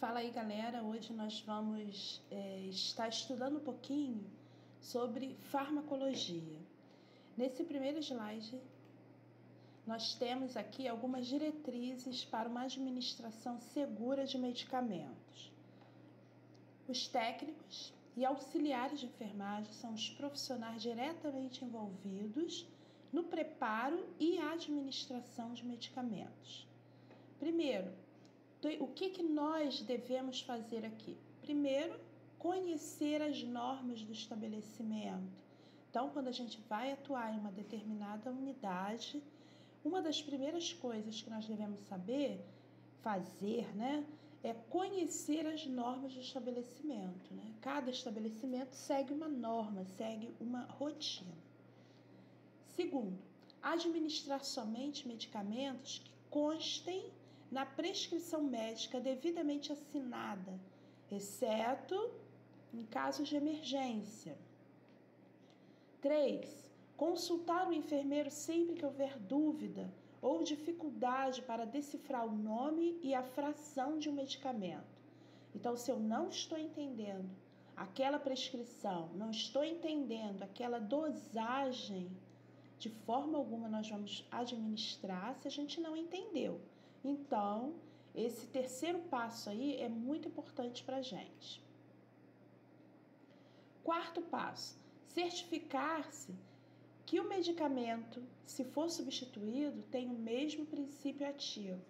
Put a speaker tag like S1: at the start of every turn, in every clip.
S1: Fala aí, galera. Hoje nós vamos estar estudando um pouquinho sobre farmacologia. Nesse primeiro slide, nós temos aqui algumas diretrizes para uma administração segura de medicamentos. Os técnicos e auxiliares de enfermagem são os profissionais diretamente envolvidos no preparo e administração de medicamentos. Primeiro, o que nós devemos fazer aqui? Primeiro, conhecer as normas do estabelecimento. Então, quando a gente vai atuar em uma determinada unidade, uma das primeiras coisas que nós devemos fazer, é conhecer as normas do estabelecimento. Cada estabelecimento segue uma norma, segue uma rotina. Segundo, administrar somente medicamentos que constem na prescrição médica devidamente assinada, exceto em casos de emergência. 3. Consultar o enfermeiro sempre que houver dúvida ou dificuldade para decifrar o nome e a fração de um medicamento. Então, se eu não estou entendendo aquela prescrição, não estou entendendo aquela dosagem, de forma alguma nós vamos administrar se a gente não entendeu. Então, esse terceiro passo aí é muito importante para a gente. Quarto passo, certificar-se que o medicamento, se for substituído, tem o mesmo princípio ativo.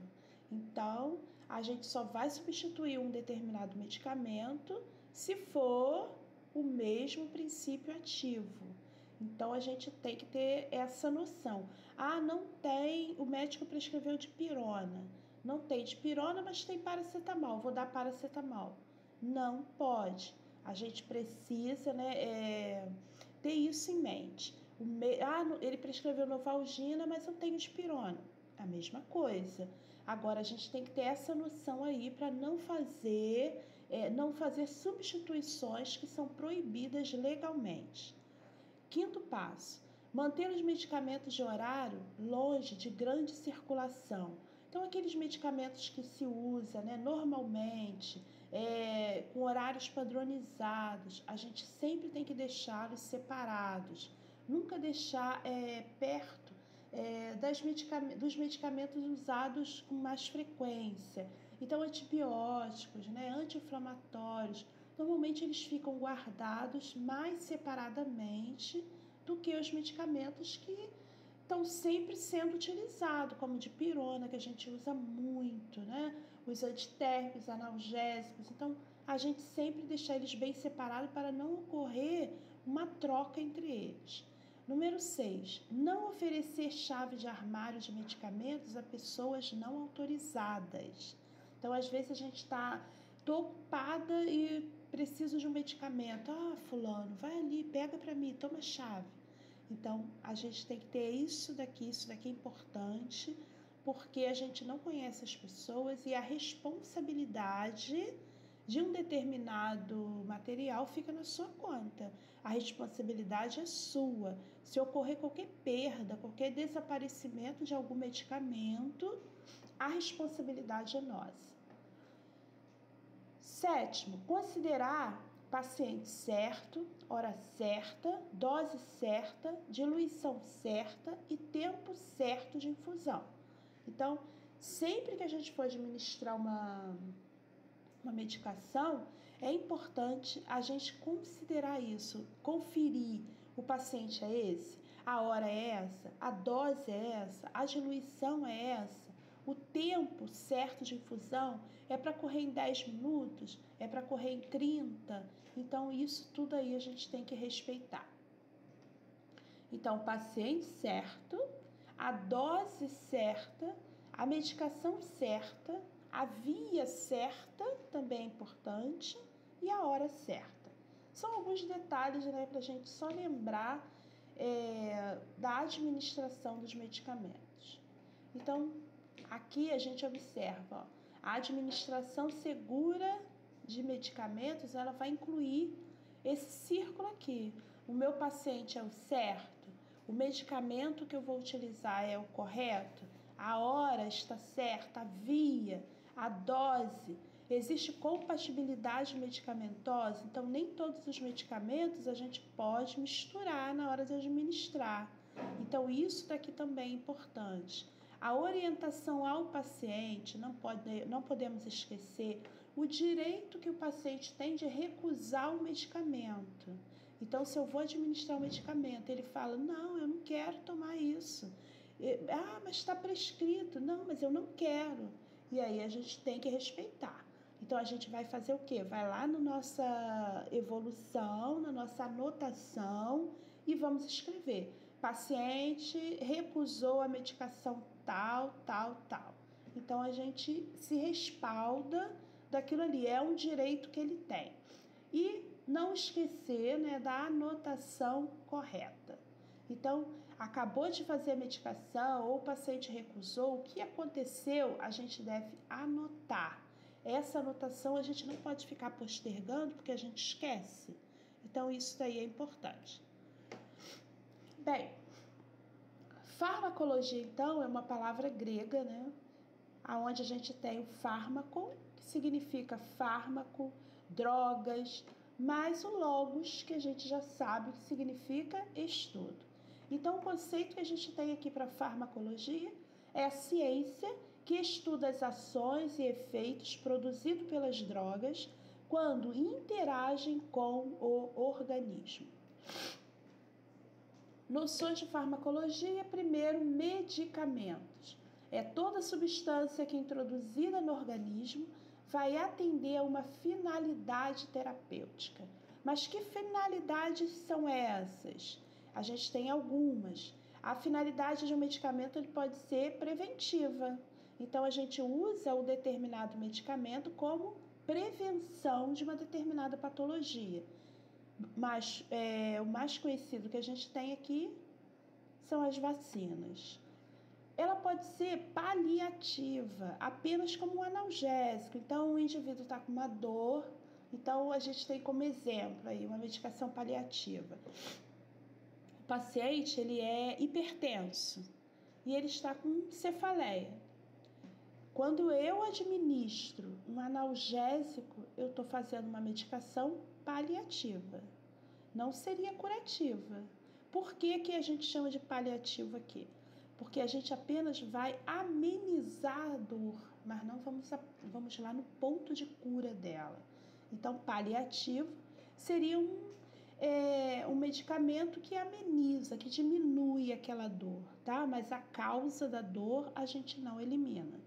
S1: Então, a gente só vai substituir um determinado medicamento se for o mesmo princípio ativo. Então, a gente tem que ter essa noção. Não tem, o médico prescreveu dipirona. Não tem dipirona, mas tem paracetamol. Vou dar paracetamol. Não pode. A gente precisa ter isso em mente. Ele prescreveu Novalgina, mas eu tenho dipirona. A mesma coisa. Agora, a gente tem que ter essa noção aí para não fazer substituições que são proibidas legalmente. Quinto passo, manter os medicamentos de horário longe de grande circulação. Então, aqueles medicamentos que se usa normalmente, com horários padronizados, a gente sempre tem que deixá-los separados. Nunca deixar perto dos medicamentos usados com mais frequência. Então, antibióticos, anti-inflamatórios, normalmente eles ficam guardados mais separadamente do que os medicamentos que estão sempre sendo utilizados, como dipirona, que a gente usa muito, os antitérmicos, analgésicos. Então, a gente sempre deixa eles bem separados para não ocorrer uma troca entre eles. Número 6, não oferecer chave de armário de medicamentos a pessoas não autorizadas. Então, às vezes a gente tô ocupada e preciso de um medicamento. Fulano, vai ali, pega para mim, toma a chave. Então, a gente tem que ter isso daqui é importante, porque a gente não conhece as pessoas e a responsabilidade de um determinado material fica na sua conta. A responsabilidade é sua. Se ocorrer qualquer perda, qualquer desaparecimento de algum medicamento, a responsabilidade é nossa. 7, considerar paciente certo, hora certa, dose certa, diluição certa e tempo certo de infusão. Então, sempre que a gente for administrar uma medicação, é importante a gente considerar isso, conferir: o paciente é esse, a hora é essa, a dose é essa, a diluição é essa, o tempo certo de infusão é para correr em 10 minutos, é para correr em 30, então isso tudo aí a gente tem que respeitar. Então, o paciente certo, a dose certa, a medicação certa, a via certa também é importante e a hora certa. São alguns detalhes para a gente só lembrar da administração dos medicamentos. Então, aqui a gente observa, a administração segura de medicamentos, ela vai incluir esse círculo aqui. O meu paciente é o certo, o medicamento que eu vou utilizar é o correto, a hora está certa, a via, a dose, Existe compatibilidade medicamentosa, então nem todos os medicamentos a gente pode misturar na hora de administrar. Então isso daqui também é importante. A orientação ao paciente, não podemos esquecer o direito que o paciente tem de recusar o medicamento. Então, se eu vou administrar o medicamento, ele fala, não, eu não quero tomar isso. Ah, mas está prescrito. Não, mas eu não quero. E aí a gente tem que respeitar. Então, a gente vai fazer o quê? Vai lá na nossa evolução, na nossa anotação e vamos escrever. Paciente recusou a medicação tal, tal, tal. Então, a gente se respalda daquilo ali, é um direito que ele tem. E não esquecer, né, da anotação correta. Então, acabou de fazer a medicação ou o paciente recusou, o que aconteceu, a gente deve anotar. Essa anotação a gente não pode ficar postergando porque a gente esquece. Então, isso daí é importante. Bem, farmacologia, então, é uma palavra grega, né? Onde a gente tem o fármaco, que significa fármaco, drogas, mais o logos, que a gente já sabe que significa estudo. Então, o conceito que a gente tem aqui para farmacologia é a ciência que estuda as ações e efeitos produzidos pelas drogas quando interagem com o organismo. Noções de farmacologia, primeiro, medicamentos. É toda substância que, introduzida no organismo, vai atender a uma finalidade terapêutica. Mas que finalidades são essas? A gente tem algumas. A finalidade de um medicamento ele pode ser preventiva. Então, a gente usa o determinado medicamento como prevenção de uma determinada patologia. Mas o mais conhecido que a gente tem aqui são as vacinas. Ela pode ser paliativa, apenas como um analgésico. Então, o indivíduo está com uma dor, então a gente tem como exemplo aí uma medicação paliativa. O paciente ele é hipertenso e ele está com cefaleia. Quando eu administro um analgésico, eu estou fazendo uma medicação paliativa. Não seria curativa. Por que a gente chama de paliativo aqui? Porque a gente apenas vai amenizar a dor, mas não vamos lá no ponto de cura dela. Então, paliativo seria um medicamento que ameniza, que diminui aquela dor, tá? Mas a causa da dor a gente não elimina.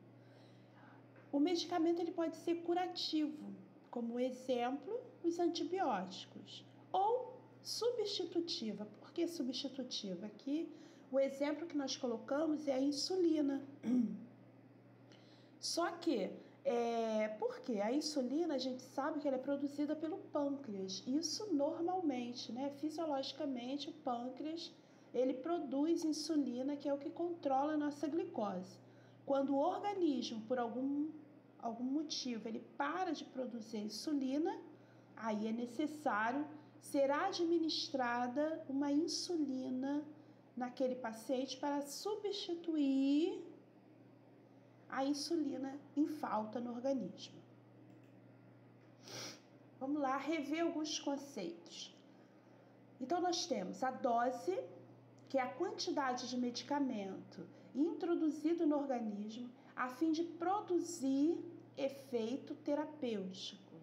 S1: O medicamento ele pode ser curativo, como exemplo, os antibióticos, ou substitutiva. Por que substitutiva? Aqui, o exemplo que nós colocamos é a insulina. Só que, porque a insulina, a gente sabe que ela é produzida pelo pâncreas. Isso normalmente, né? Fisiologicamente, o pâncreas, ele produz insulina, que é o que controla a nossa glicose. Quando o organismo, por algum motivo, ele para de produzir insulina, aí é necessário ser administrada uma insulina naquele paciente para substituir a insulina em falta no organismo. Vamos lá rever alguns conceitos. Então, nós temos a dose, que é a quantidade de medicamento introduzido no organismo a fim de produzir efeito terapêutico.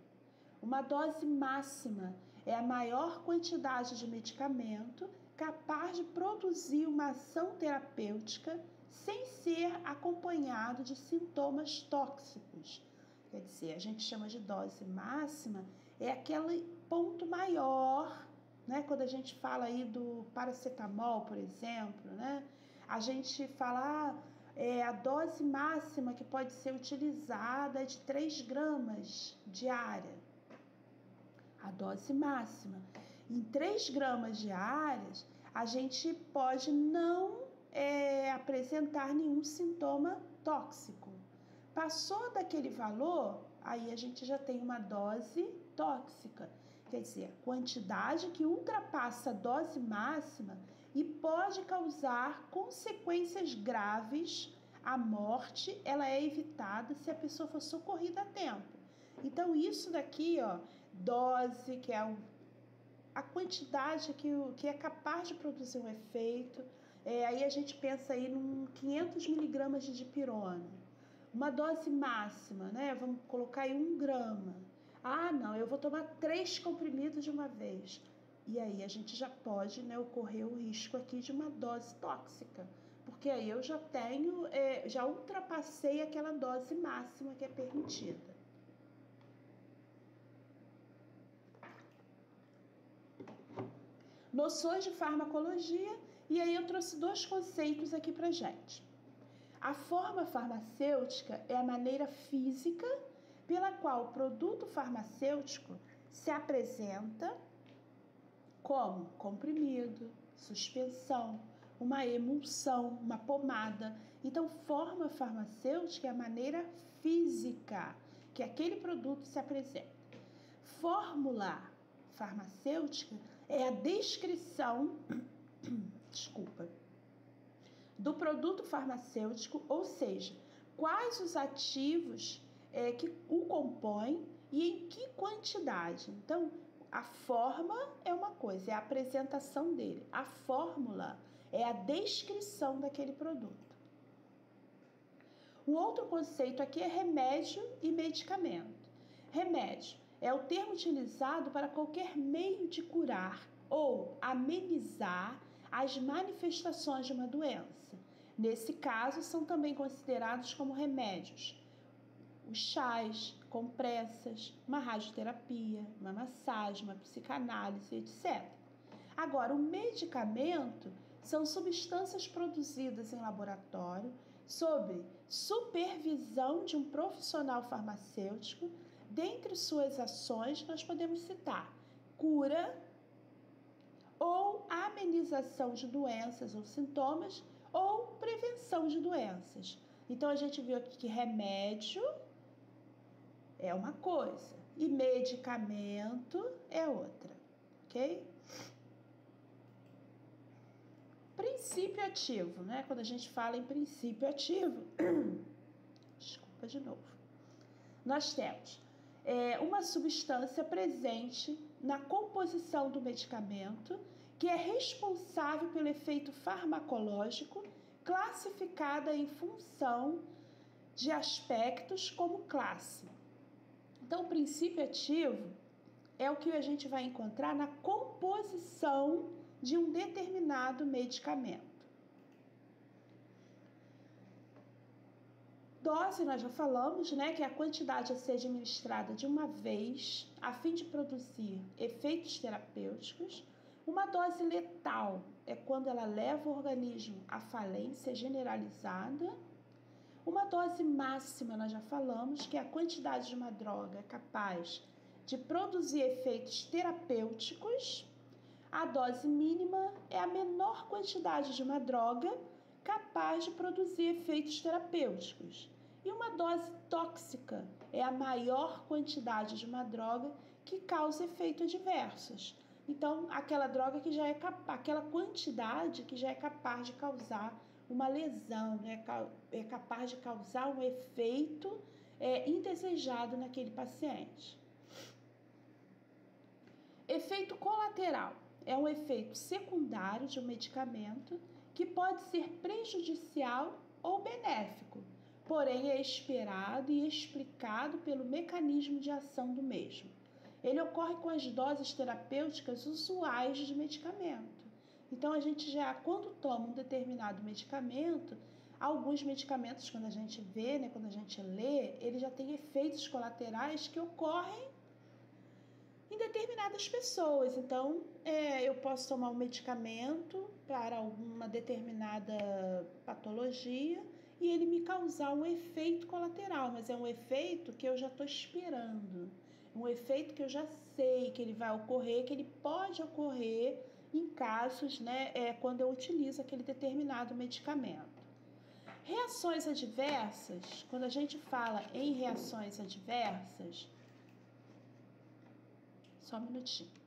S1: Uma dose máxima é a maior quantidade de medicamento capaz de produzir uma ação terapêutica sem ser acompanhado de sintomas tóxicos. Quer dizer, a gente chama de dose máxima, é aquele ponto maior, né? Quando a gente fala aí do paracetamol, por exemplo, né? A gente fala a dose máxima que pode ser utilizada é de 3 gramas diária. A dose máxima. Em 3 gramas diárias, a gente pode não apresentar nenhum sintoma tóxico. Passou daquele valor, aí a gente já tem uma dose tóxica. Quer dizer, quantidade que ultrapassa a dose máxima e pode causar consequências graves. A morte ela é evitada se a pessoa for socorrida a tempo. Então, isso daqui, ó, dose, que é a quantidade que é capaz de produzir um efeito. Aí a gente pensa aí em 500 miligramas de dipirona. Uma dose máxima, né? Vamos colocar aí 1 grama. Ah, não, eu vou tomar 3 comprimidos de uma vez. E aí a gente já pode, né, ocorrer o risco aqui de uma dose tóxica. Porque aí eu já tenho, já ultrapassei aquela dose máxima que é permitida. Noções de farmacologia, e aí eu trouxe 2 conceitos aqui pra gente. A forma farmacêutica é a maneira física pela qual o produto farmacêutico se apresenta como comprimido, suspensão, uma emulsão, uma pomada. Então, forma farmacêutica é a maneira física que aquele produto se apresenta. Fórmula farmacêutica é a descrição, do produto farmacêutico, ou seja, quais os ativos que o compõem e em que quantidade. Então, a forma é uma coisa, é a apresentação dele. A fórmula é a descrição daquele produto. Um outro conceito aqui é remédio e medicamento. Remédio é o termo utilizado para qualquer meio de curar ou amenizar as manifestações de uma doença. Nesse caso, são também considerados como remédios os chás, compressas, uma radioterapia, uma massagem, uma psicanálise, etc. Agora, o medicamento são substâncias produzidas em laboratório sob supervisão de um profissional farmacêutico. Dentre suas ações, nós podemos citar cura ou amenização de doenças ou sintomas ou prevenção de doenças. Então, a gente viu aqui que remédio é uma coisa e medicamento é outra, ok? Princípio ativo, né? Quando a gente fala em princípio ativo, desculpa de novo, nós temos uma substância presente na composição do medicamento que é responsável pelo efeito farmacológico, classificada em função de aspectos como classe. Então, o princípio ativo é o que a gente vai encontrar na composição de um determinado medicamento. Dose, nós já falamos, né, que é a quantidade a ser administrada de uma vez, a fim de produzir efeitos terapêuticos. Uma dose letal é quando ela leva o organismo à falência generalizada. Uma dose máxima, nós já falamos, que é a quantidade de uma droga capaz de produzir efeitos terapêuticos. A dose mínima é a menor quantidade de uma droga capaz de produzir efeitos terapêuticos. E uma dose tóxica é a maior quantidade de uma droga que causa efeitos adversos. Então, aquela droga que já é aquela quantidade que já é capaz de causar uma lesão, né? É capaz de causar um efeito indesejado naquele paciente. Efeito colateral é um efeito secundário de um medicamento que pode ser prejudicial ou benéfico, porém é esperado e explicado pelo mecanismo de ação do mesmo. Ele ocorre com as doses terapêuticas usuais de medicamento. Então, a gente já, quando toma um determinado medicamento, alguns medicamentos, quando a gente vê, né, quando a gente lê, ele já tem efeitos colaterais que ocorrem em determinadas pessoas. Então, eu posso tomar um medicamento para alguma determinada patologia e ele me causar um efeito colateral, mas é um efeito que eu já estou esperando, um efeito que eu já sei que ele vai ocorrer, que ele pode ocorrer em casos, né, quando eu utilizo aquele determinado medicamento. Reações adversas, quando a gente fala em reações adversas, só um minutinho.